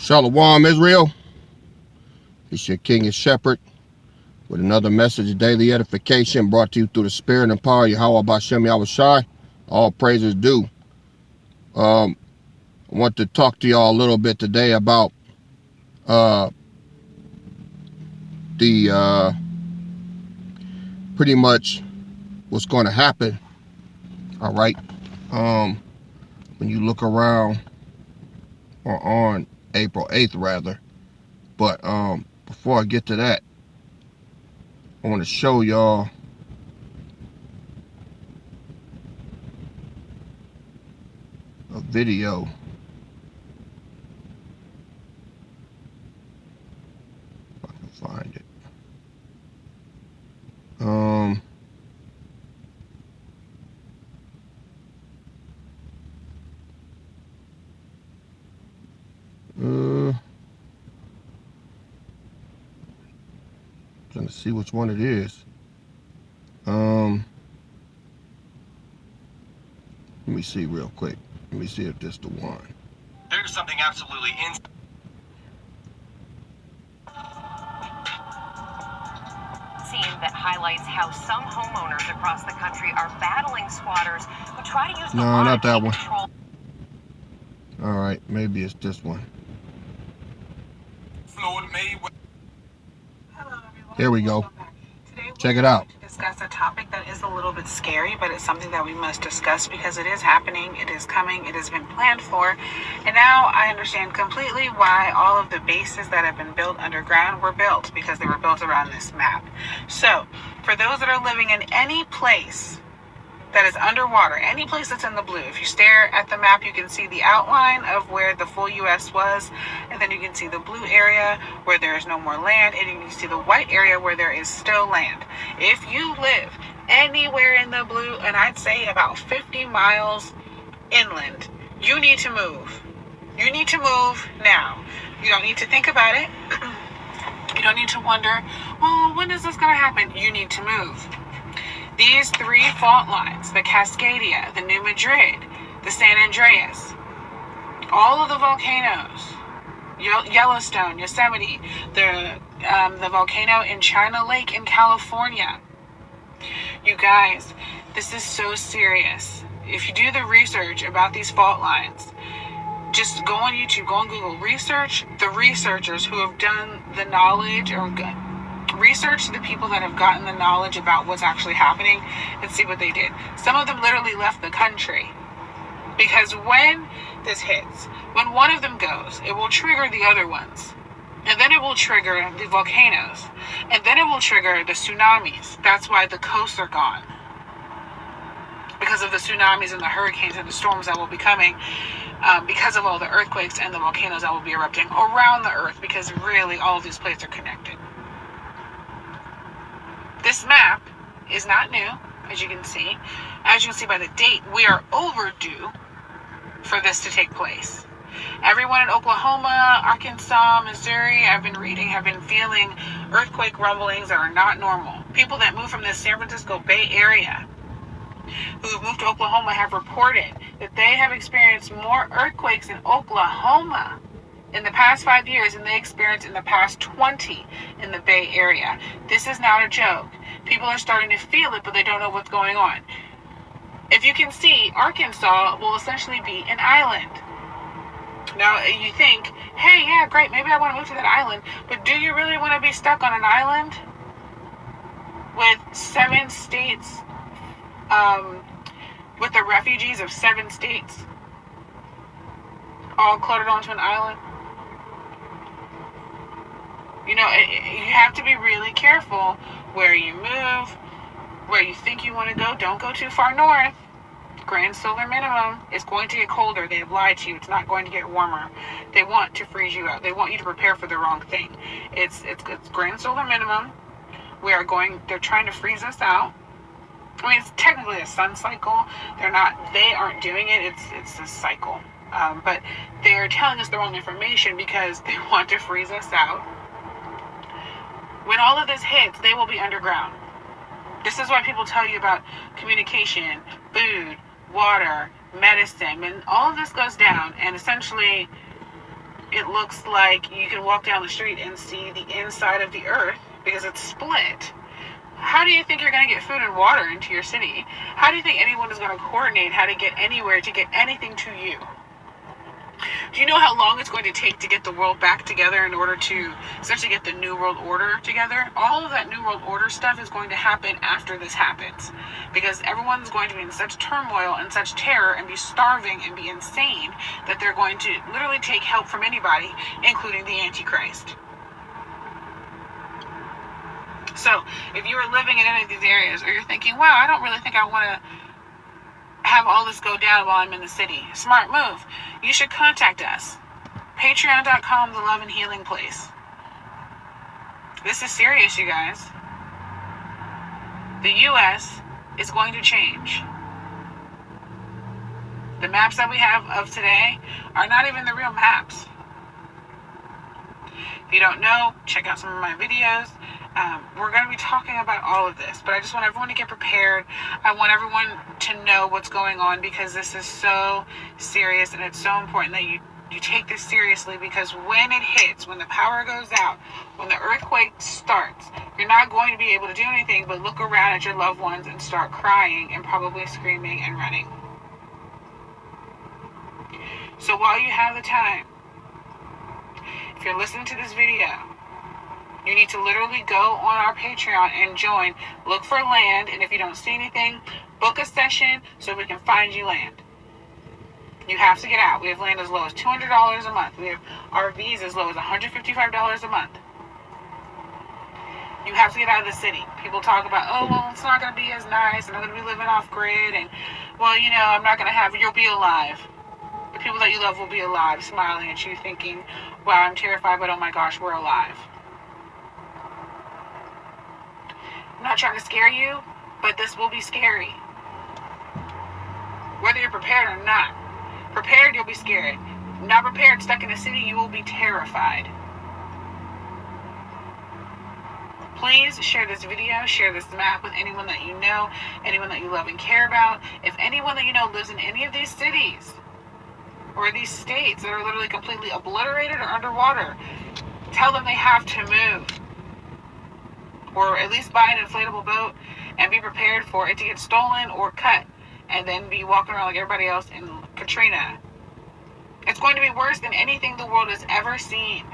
Shalom, Israel. It's your King and Shepherd with another message of daily edification brought to you through the spirit and power of Yahweh Bashem Yahushai. All praises due. I want to talk to y'all a little bit today about the pretty much what's going to happen. All right. When you look around, or on April 8th rather. But before I get to that, I want to show y'all a video. If I can find it. Trying to see which one it is. Let me see real quick. Let me see if this is the one. There's something absolutely scene that highlights how some homeowners across the country are battling squatters who try to use the law not to that one. control. All right, maybe it's this one. Here we go. Check it out. Discuss a topic that is a little bit scary, but it's something that we must discuss because it is happening, it is coming, it has been planned for, and now I understand completely why all of the bases that have been built underground were built, because they were built around this map. So, for those that are living in any place that is underwater, any place that's in the blue, if you stare at the map, you can see the outline of where the full U.S. was, and then you can see the blue area where there is no more land, and you can see the white area where there is still land. If you live anywhere in the blue, and I'd say about 50 miles inland, you need to move. You need to move now. You don't need to think about it. You don't need to wonder, well, when is this going to happen? You need to move. These three fault lines, the Cascadia, the New Madrid, the San Andreas, all of the volcanoes, Yellowstone, Yosemite, the volcano in China Lake in California. You guys, this is so serious. If you do the research about these fault lines, just go on YouTube, go on Google, research the researchers who have done the knowledge, or research the people that have gotten the knowledge about what's actually happening and see what they did. Some of them literally left the country because when this hits, when one of them goes, it will trigger the other ones, and then it will trigger the volcanoes, and then it will trigger the tsunamis. That's why the coasts are gone, because of the tsunamis and the hurricanes and the storms that will be coming, because of all the earthquakes and the volcanoes that will be erupting around the earth, because really all of these plates are connected. This map is not new, as you can see. As you can see by the date, we are overdue for this to take place. Everyone in Oklahoma, Arkansas, Missouri, I've been reading, have been feeling earthquake rumblings that are not normal. People that move from the San Francisco Bay Area who have moved to Oklahoma have reported that they have experienced more earthquakes in Oklahoma in the past 5 years than they experienced in the past 20 in the Bay Area. This is not a joke. People are starting to feel it, but they don't know what's going on. If you can see, Arkansas will essentially be an island. Now, you think, hey, yeah, great, maybe I want to move to that island, but do you really want to be stuck on an island with 7 states, with the refugees of 7 states all cluttered onto an island? You know, you have to be really careful where you move, where you think you want to go. Don't go too far north. Grand solar minimum. It's going to get colder. They have lied to you. It's not going to get warmer. They want to freeze you out. They want you to prepare for the wrong thing. It's grand solar minimum. They're trying to freeze us out. I mean, it's technically a sun cycle. They aren't doing it. It's a cycle. But they're telling us the wrong information because they want to freeze us out. When all of this hits, they will be underground. This is why people tell you about communication, food, water, medicine. When all of this goes down, and essentially it looks like you can walk down the street and see the inside of the earth because it's split. How do you think you're going to get food and water into your city? How do you think anyone is going to coordinate how to get anywhere to get anything to you? Do you know how long it's going to take to get the world back together in order to essentially get the New World Order together? All of that New World Order stuff is going to happen after this happens, because everyone's going to be in such turmoil and such terror and be starving and be insane that they're going to literally take help from anybody, including the Antichrist. So if you are living in any of these areas, or you're thinking, wow, I don't really think I want to have all this go down while I'm in the city, smart move. You should contact us. Patreon.com, the love and healing place. This is serious, you guys. The U.S. is going to change. The maps that we have of today are not even the real maps. If you don't know, check out some of my videos. We're going to be talking about all of this, but I just want everyone to get prepared. I want everyone to know what's going on, because this is so serious, and it's so important that you take this seriously, because when it hits, when the power goes out, when the earthquake starts, you're not going to be able to do anything but look around at your loved ones and start crying and probably screaming and running. So while you have the time, if you're listening to this video, you need to literally go on our Patreon and join. Look for land, and if you don't see anything, book a session so we can find you land. You have to get out. We have land as low as $200 a month. We have RVs as low as $155 a month. You have to get out of the city. People talk about, oh, well, it's not going to be as nice, and I'm going to be living off grid, and, well, you know, I'm not going to have, you'll be alive. The people that you love will be alive, smiling at you, thinking, wow, I'm terrified, but oh my gosh, we're alive. I'm not trying to scare you, but this will be scary. Whether you're prepared or not. Prepared, you'll be scared. Not prepared, stuck in the city, you will be terrified. Please share this video, share this map with anyone that you know, anyone that you love and care about. If anyone that you know lives in any of these cities or these states that are literally completely obliterated or underwater, tell them they have to move. Or at least buy an inflatable boat and be prepared for it to get stolen or cut, and then be walking around like everybody else in Katrina. It's going to be worse than anything the world has ever seen.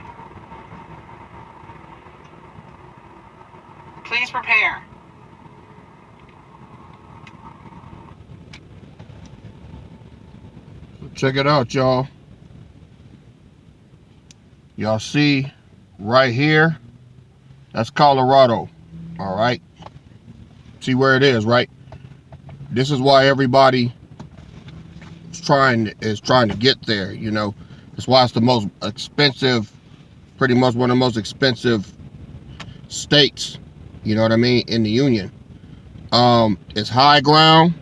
Please prepare. Check it out, y'all. Y'all see right here? That's Colorado. All right. See where it is, right? This is why everybody is trying to get there, you know. That's why it's the most expensive, pretty much one of the most expensive states, you know what I mean, in the union. It's high ground,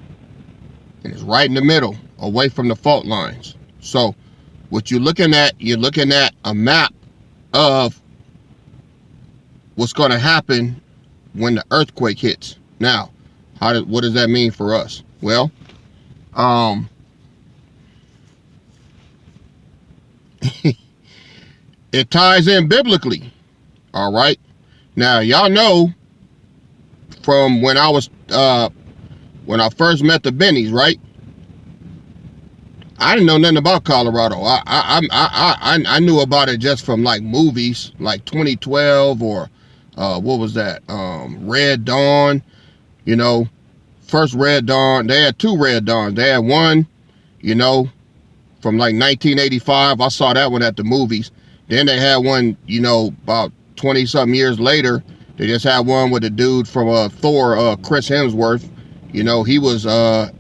and it's right in the middle, away from the fault lines. So what you're looking at a map of what's going to happen when the earthquake hits. Now, what does that mean for us? Well, it ties in biblically. All right. Now, y'all know from when I was when I first met the Bennies, right? I didn't know nothing about Colorado. I knew about it just from like movies, like 2012 or what was that? Red Dawn. You know, first Red Dawn. They had two Red Dawns. They had one, you know, from like 1985. I saw that one at the movies. Then they had one, you know, about 20 something years later. They just had one with a dude from Thor, Chris Hemsworth. You know, he was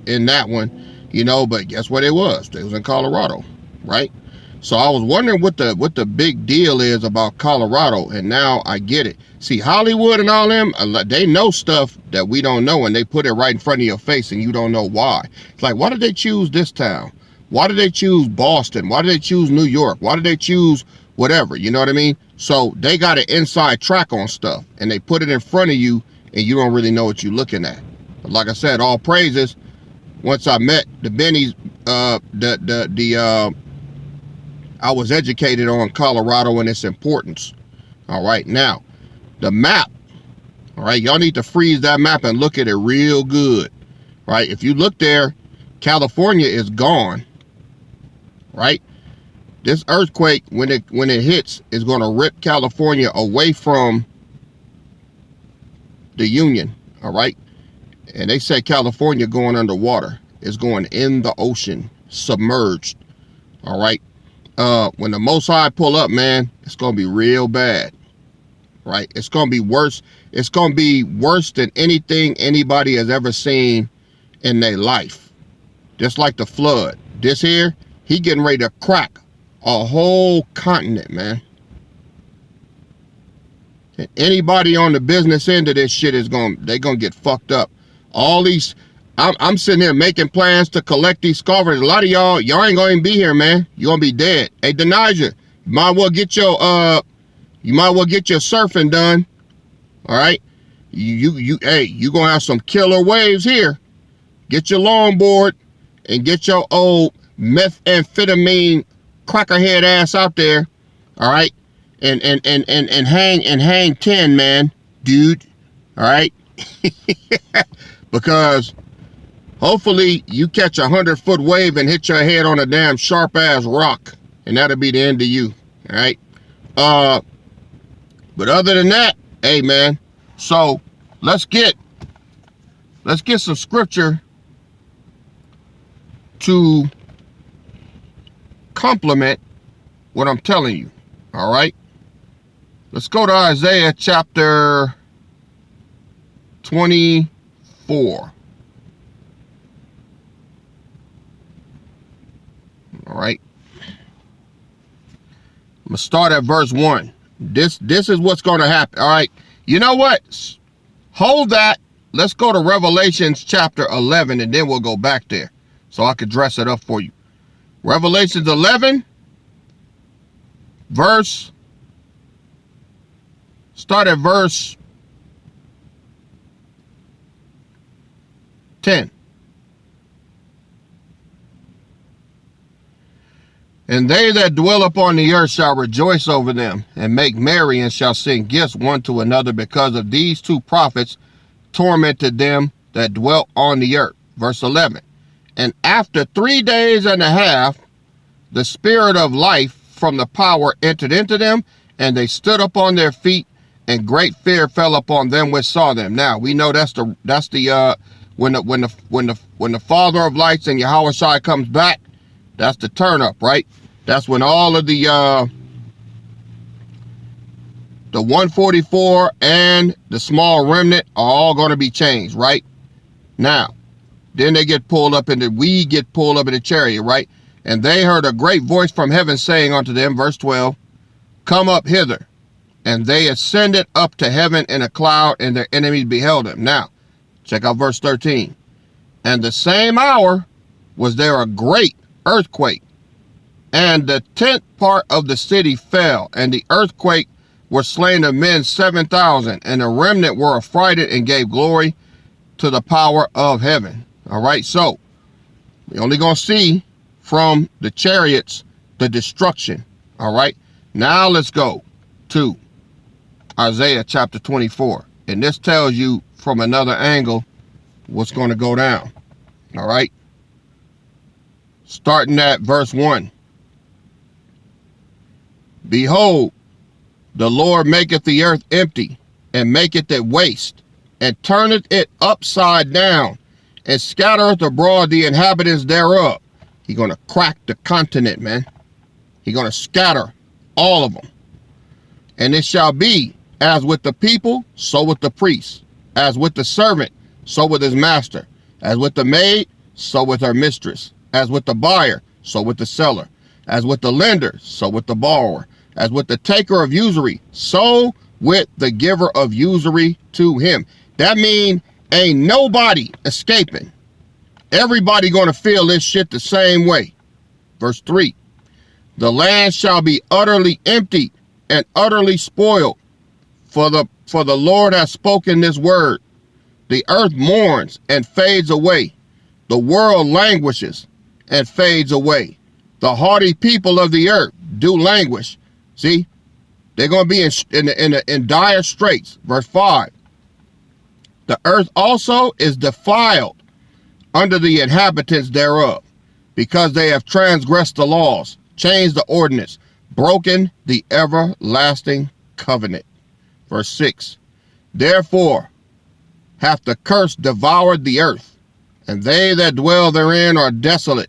in that one. You know, but guess what it was? It was in Colorado, right? So I was wondering what the big deal is about Colorado, and now I get it. See, Hollywood and all them, they know stuff that we don't know, and they put it right in front of your face, and you don't know why. It's like, why did they choose this town? Why did they choose Boston? Why did they choose New York? Why did they choose whatever? You know what I mean? So they got an inside track on stuff, and they put it in front of you, and you don't really know what you're looking at. But like I said, all praises. Once I met the Bennies, I was educated on Colorado and its importance. All right, now, the map. All right, y'all need to freeze that map and look at it real good. Right, if you look there, California is gone. Right, this earthquake, when it hits, is going to rip California away from the Union. All right, and they say California going underwater. It's going in the ocean, submerged. All right, when the Most High pull up, man, it's going to be real bad. Right, it's going to be worse. It's going to be worse than anything anybody has ever seen in their life. Just like the flood. This here, he getting ready to crack a whole continent, man. And anybody on the business end of this shit they're gonna get fucked up. All these, I'm sitting here making plans to collect these scoffers. A lot of y'all ain't gonna even be here, man. You're gonna be dead. Hey, Denija, you might well get your surfing done. All right, you gonna have some killer waves here. Get your longboard and get your old methamphetamine crackerhead ass out there. All right, and hang 10, man, dude. All right, because hopefully you catch a 100-foot wave and hit your head on a damn sharp ass rock, and that'll be the end of you. All right. But other than that, hey, man. So let's get some scripture to complement what I'm telling you. All right. Let's go to Isaiah chapter 24. All right. I'm gonna start at verse 1. This is what's going to happen. All right. You know what? Hold that. Let's go to Revelations chapter 11, and then we'll go back there so I could dress it up for you. Revelations 11, start at verse 10. And they that dwell upon the earth shall rejoice over them, and make merry, and shall send gifts one to another, because of these two prophets tormented them that dwelt on the earth. Verse 11. And after 3 days and a half, the spirit of life from the power entered into them, and they stood up on their feet, and great fear fell upon them which saw them. Now we know that's the when the Father of lights and Yahweh Shai comes back. That's the turn up, right? That's when all of the 144 and the small remnant are all going to be changed, right? Now, then we get pulled up in the chariot, right? And they heard a great voice from heaven saying unto them, verse 12, come up hither. And they ascended up to heaven in a cloud, and their enemies beheld them. Now, check out verse 13. And the same hour was there a great earthquake, and the 10th part of the city fell, and the earthquake were slain of men 7,000, and the remnant were affrighted and gave glory to the power of heaven. All right, so we're only going to see from the chariots the destruction. All right, now let's go to Isaiah chapter 24, and this tells you from another angle what's going to go down. All right, starting at verse 1. Behold, the Lord maketh the earth empty, and maketh it waste, and turneth it upside down, and scattereth abroad the inhabitants thereof. He's going to crack the continent, man. He's going to scatter all of them. And it shall be, as with the people, so with the priest. As with the servant, so with his master. As with the maid, so with her mistress. As with the buyer, so with the seller. As with the lender, so with the borrower. As with the taker of usury, so with the giver of usury to him. That means ain't nobody escaping. Everybody going to feel this shit the same way. Verse 3. The land shall be utterly emptied and utterly spoiled, for the Lord has spoken this word. The earth mourns and fades away. The world languishes and fades away. The haughty people of the earth do languish. See, they're going to be in dire straits. Verse 5. The earth also is defiled under the inhabitants thereof, because they have transgressed the laws, changed the ordinance, broken the everlasting covenant. Verse 6. Therefore hath the curse devoured the earth, and they that dwell therein are desolate.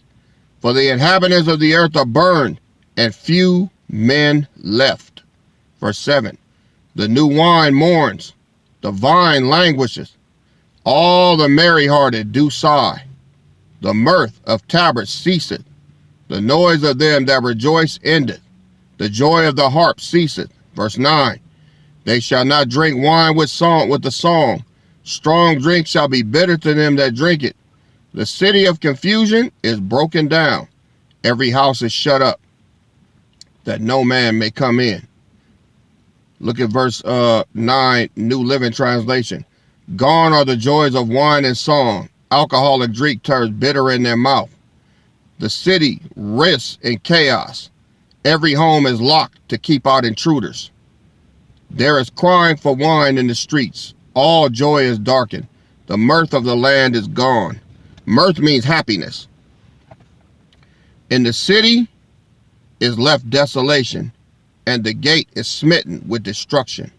For the inhabitants of the earth are burned, and few men left. Verse 7. The new wine mourns, the vine languisheth, all the merry-hearted do sigh. The mirth of tabrets ceaseth, the noise of them that rejoice endeth, the joy of the harp ceaseth. Verse 9. They shall not drink wine with the song, strong drink shall be bitter to them that drink it. The city of confusion is broken down, every house is shut up, that no man may come in. Look at verse 9, New Living Translation. Gone are the joys of wine and song, alcoholic drink turns bitter in their mouth. The city rests in chaos, every home is locked to keep out intruders. There is crying for wine in the streets, all joy is darkened, the mirth of the land is gone. Mirth means happiness. In the city is left desolation, and the gate is smitten with destruction.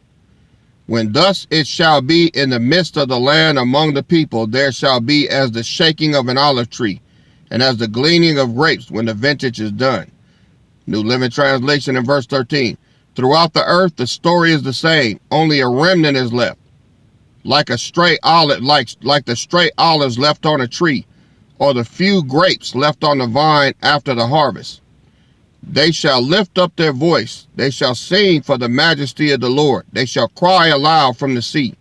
When thus it shall be in the midst of the land among the people, there shall be as the shaking of an olive tree, and as the gleaning of grapes when the vintage is done. New Living Translation in verse 13. Throughout the earth the story is the same, only a remnant is left. Like a stray olive, like the stray olives left on a tree, or the few grapes left on the vine after the harvest. They shall lift up their voice, they shall sing for the majesty of the Lord, they shall cry aloud from the sea.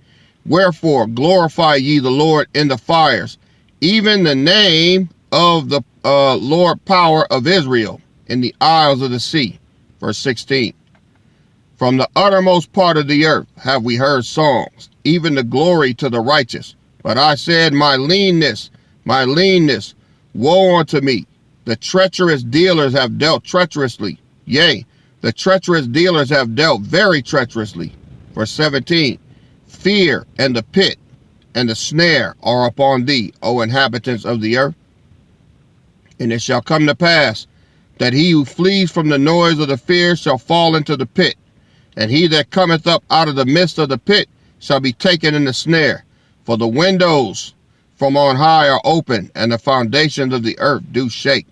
Wherefore glorify ye the Lord in the fires, even the name of the Lord power of Israel in the isles of the sea. Verse 16. From the uttermost part of the earth have we heard songs, even the glory to the righteous. But I said, my leanness, woe unto me. The treacherous dealers have dealt treacherously. Yea, the treacherous dealers have dealt very treacherously. Verse 17. Fear and the pit and the snare are upon thee, O inhabitants of the earth. And it shall come to pass that he who flees from the noise of the fear shall fall into the pit, and he that cometh up out of the midst of the pit shall be taken in the snare. For the windows from on high are open, and the foundations of the earth do shake.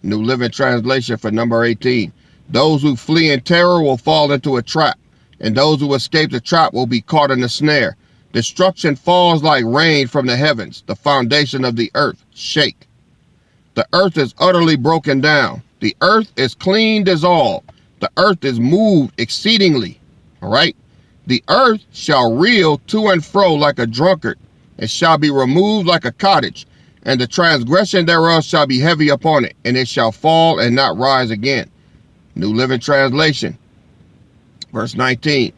New Living Translation for number 18. Those who flee in terror will fall into a trap, and those who escape the trap will be caught in the snare. Destruction falls like rain from the heavens. The foundation of the earth shake. The earth is utterly broken down. The earth is clean dissolved. The earth is moved exceedingly. All right. The earth shall reel to and fro like a drunkard. It shall be removed like a cottage, and the transgression thereof shall be heavy upon it, and it shall fall and not rise again. New Living Translation. Verse 19.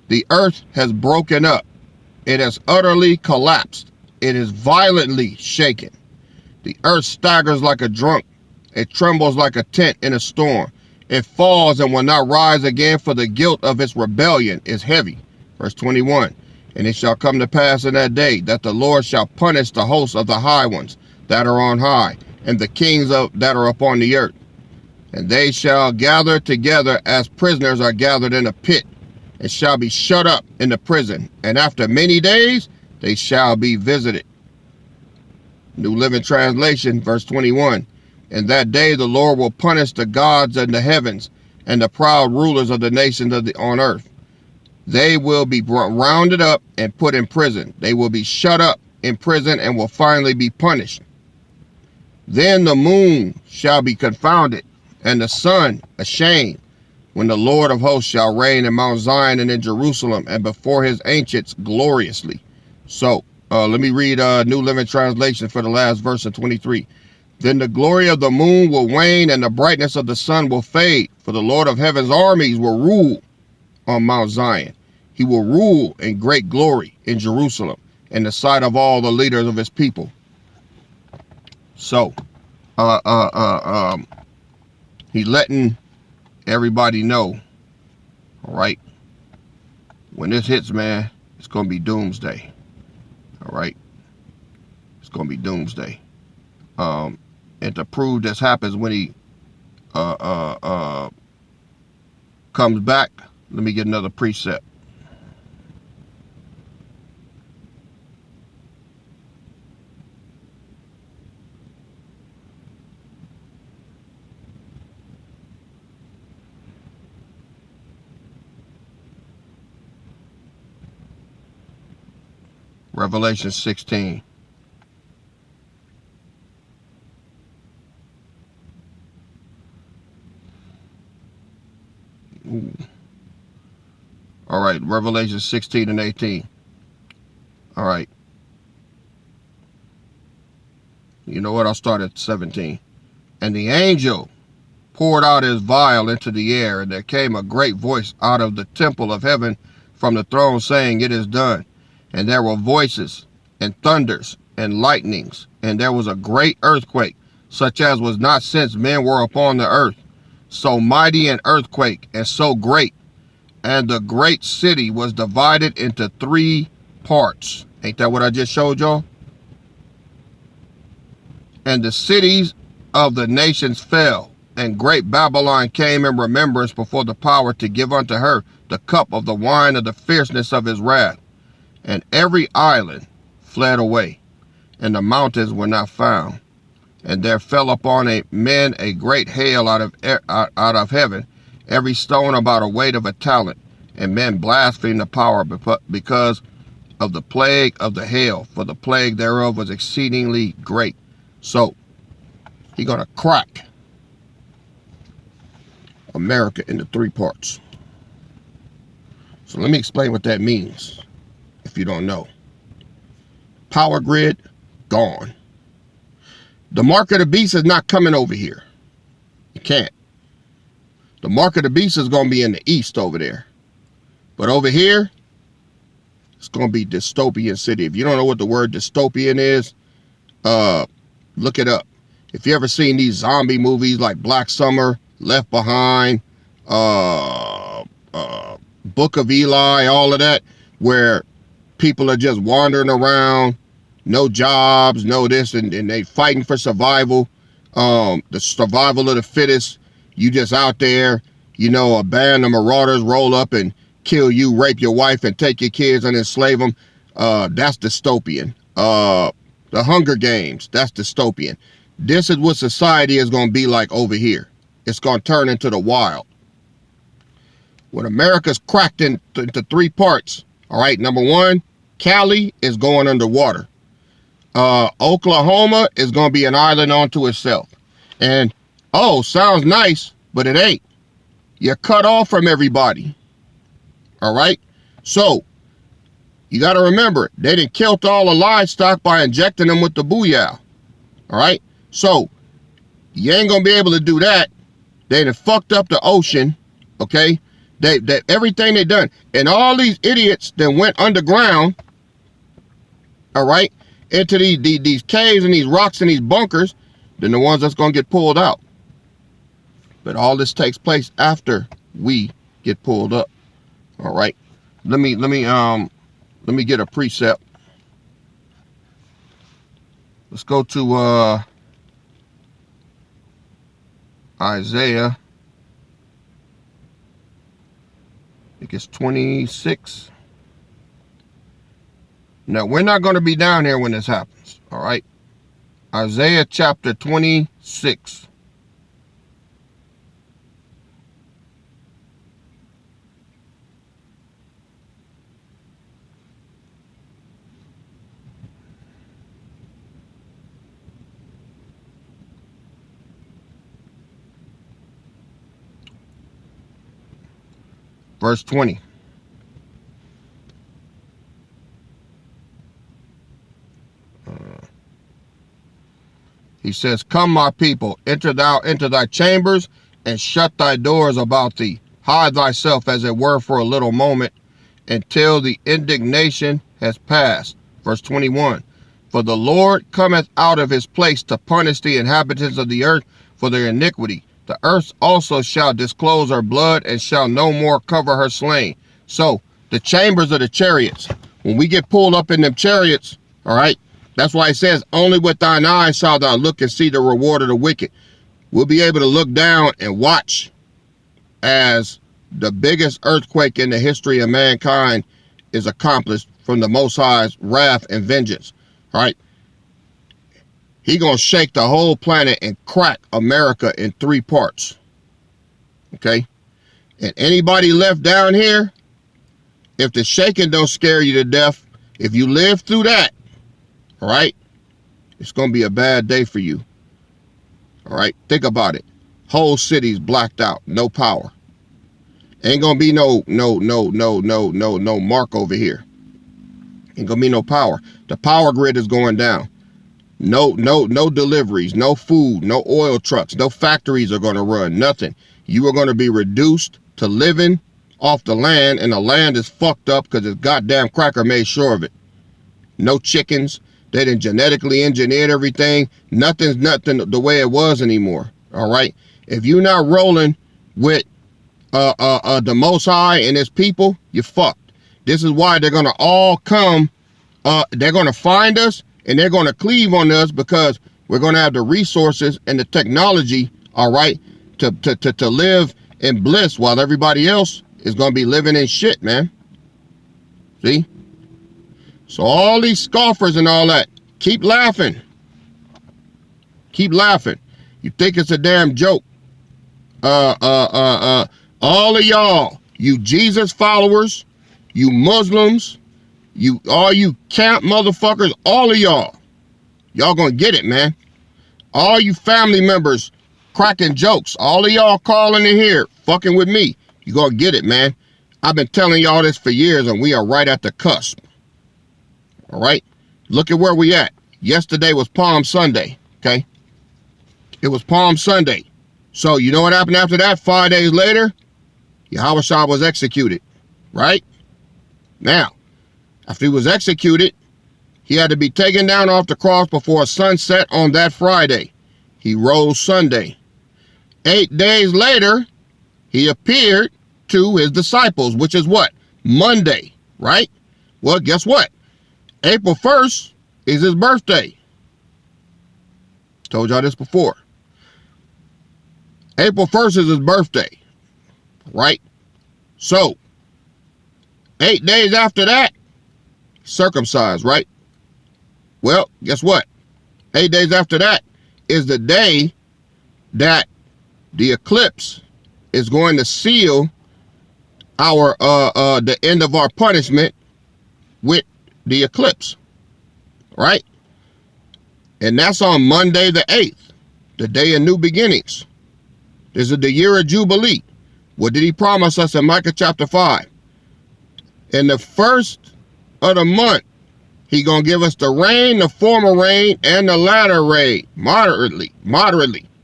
The earth has broken up. It has utterly collapsed. It is violently shaken. The earth staggers like a drunk. It trembles like a tent in a storm. It falls and will not rise again, for the guilt of its rebellion is heavy. Verse 21. And it shall come to pass in that day that the Lord shall punish the hosts of the high ones that are on high, and the kings that are upon the earth. And they shall gather together as prisoners are gathered in a pit, and shall be shut up in the prison. And after many days they shall be visited. New Living Translation, verse 21. In that day the Lord will punish the gods in the heavens, and the proud rulers of the nations on earth. They will be rounded up and put in prison. They will be shut up in prison and will finally be punished. Then the moon shall be confounded, and the sun ashamed, when the Lord of hosts shall reign in Mount Zion and in Jerusalem, and before his ancients gloriously. So, let me read New Living Translation for the last verse of 23. Then the glory of the moon will wane, and the brightness of the sun will fade, for the Lord of heaven's armies will rule on Mount Zion. He will rule in great glory in Jerusalem, in the sight of all the leaders of his people. So, He's letting everybody know, all right, when this hits, man, it's going to be doomsday. All right. It's going to be doomsday. And to prove this happens when he comes back, let me get another precept. Revelation 16. Ooh. All right, Revelation 16 and 18. All right. You know what? I'll start at 17. And the angel poured out his vial into the air, and there came a great voice out of the temple of heaven from the throne, saying, It is done. And there were voices, and thunders, and lightnings, and there was a great earthquake, such as was not since men were upon the earth. So mighty an earthquake, and so great. And the great city was divided into 3 parts. Ain't that what I just showed y'all? And the cities of the nations fell, and great Babylon came in remembrance before the power to give unto her the cup of the wine of the fierceness of his wrath. And every island fled away, and the mountains were not found. And there fell upon men a great hail out of heaven, every stone about a weight of a talent. And men blasphemed the power because of the plague of the hail, for the plague thereof was exceedingly great. So he's going to crack America into 3 parts. So let me explain what that means, if you don't know. Power grid, gone. The mark of the beast is not coming over here. You can't. The mark of the beast is going to be in the east over there. But over here, it's going to be dystopian city. If you don't know what the word dystopian is, look it up. If you ever seen these zombie movies like Black Summer, Left Behind, Book of Eli, all of that, where people are just wandering around, no jobs, no this, and they fighting for survival, the survival of the fittest. You just out there, you know, a band of marauders roll up and kill you, rape your wife, and take your kids and enslave them. That's dystopian. The Hunger Games, that's dystopian. This is what society is going to be like over here. It's going to turn into the wild. When America's cracked into 3 parts, all right, number 1, Cali is going underwater. Oklahoma is going to be an island unto itself. And, oh, sounds nice, but it ain't. You're cut off from everybody. All right? So, you got to remember, they done killed all the livestock by injecting them with the booyah. All right? So, you ain't going to be able to do that. They done fucked up the ocean. Okay? They everything they done. And all these idiots that went underground, all right, into these caves and these rocks and these bunkers, then the ones that's going to get pulled out. But all this takes place after we get pulled up. All right. Let me get a precept. Let's go to Isaiah. I think it's 26. Now, we're not going to be down here when this happens, all right? Isaiah chapter 26. Verse 20. He says, Come, my people, enter thou into thy chambers, and shut thy doors about thee. Hide thyself, as it were, for a little moment, until the indignation has passed. Verse 21. For the Lord cometh out of his place to punish the inhabitants of the earth for their iniquity, The earth also shall disclose her blood and shall no more cover her slain. So the chambers of the chariots, when we get pulled up in them chariots, all right, that's why it says, only with thine eyes shalt thou look and see the reward of the wicked. We'll be able to look down and watch as the biggest earthquake in the history of mankind is accomplished from the Most High's wrath and vengeance. All right. He gonna shake the whole planet and crack America in 3 parts. Okay? And anybody left down here, if the shaking don't scare you to death, if you live through that, all right, it's gonna be a bad day for you. All right? Think about it. Whole city's blacked out, no power. Ain't gonna be no mark over here. Ain't gonna be no power. The power grid is going down. No deliveries, no food, no oil trucks, no factories are going to run, nothing. You are going to be reduced to living off the land, and the land is fucked up because this goddamn cracker made sure of it. No chickens. They done genetically engineered everything. Nothing's nothing the way it was anymore. All right. If you're not rolling with the Most High and his people, you're fucked. This is why they're going to all come. They're going to find us. And they're going to cleave on us because we're going to have the resources and the technology, all right, to live in bliss while everybody else is going to be living in shit, man. See? So all these scoffers and all that, keep laughing. Keep laughing. You think it's a damn joke. All of y'all, you Jesus followers, you Muslims, all you camp motherfuckers, all of y'all gonna get it, man. All you family members cracking jokes, all of y'all calling in here, fucking with me, you gonna get it, man. I've been telling y'all this for years, and we are right at the cusp. All right? Look at where we at. Yesterday was Palm Sunday, okay? It was Palm Sunday. So you know what happened after that? 5 days later, Yahushua was executed, right? Now, after he was executed, he had to be taken down off the cross before sunset on that Friday. He rose Sunday. 8 days later, he appeared to his disciples, which is what? Monday, right? Well, guess what? April 1st is his birthday. Told y'all this before. April 1st is his birthday, right? So, 8 days after that, circumcised, right? Well, guess what? 8 days after that is the day that the eclipse is going to seal our the end of our punishment with the eclipse, right? And that's on Monday the 8th, the day of new beginnings. This is the year of Jubilee. What did he promise us in Micah chapter 5? In the first of the month, he gonna give us the rain, the former rain, and the latter rain, moderately,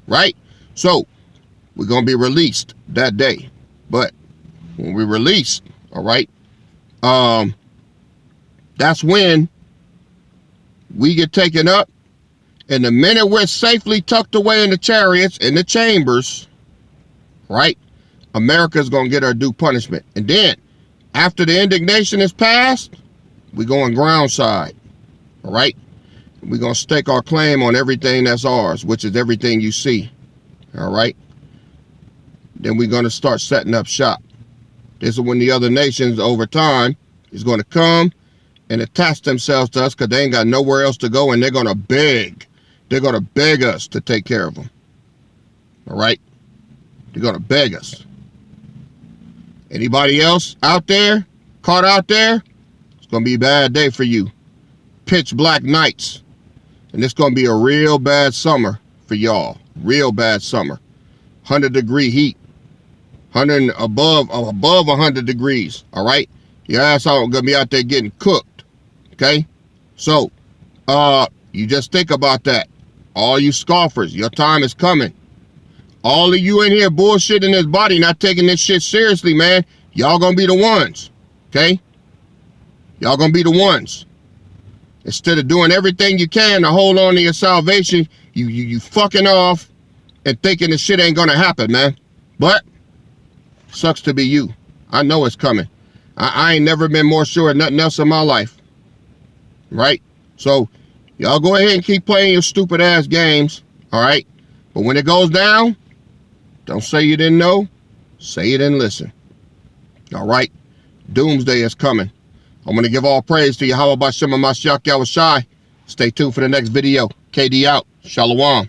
right? So we're gonna be released that day. But when we release, all right, that's when we get taken up. And the minute we're safely tucked away in the chariots, in the chambers, right, America's gonna get our due punishment. And then after the indignation is passed, we going ground side, all right? We're going to stake our claim on everything that's ours, which is everything you see, all right? Then we're going to start setting up shop. This is when the other nations over time is going to come and attach themselves to us because they ain't got nowhere else to go, and they're going to beg. They're going to beg us to take care of them, all right? They're going to beg us. Anybody else out there, caught out there? It's going to be a bad day for you. Pitch black nights. And it's going to be a real bad summer for y'all. Real bad summer. 100-degree heat. 100 above 100 degrees. All right? Your ass going to be out there getting cooked. Okay? So, you just think about that. All you scoffers, your time is coming. All of you in here bullshitting this body, not taking this shit seriously, man. Y'all gonna be the ones, okay? Y'all gonna be the ones. Instead of doing everything you can to hold on to your salvation, you fucking off and thinking this shit ain't gonna happen, man. But sucks to be you. I know it's coming. I ain't never been more sure of nothing else in my life. Right? So y'all go ahead and keep playing your stupid ass games. All right? But when it goes down, don't say you didn't know. Say you didn't listen. All right? Doomsday is coming. I'm going to give all praise to Yahweh Bashem and Mashiach Yahushai. Stay tuned for the next video. KD out. Shalom.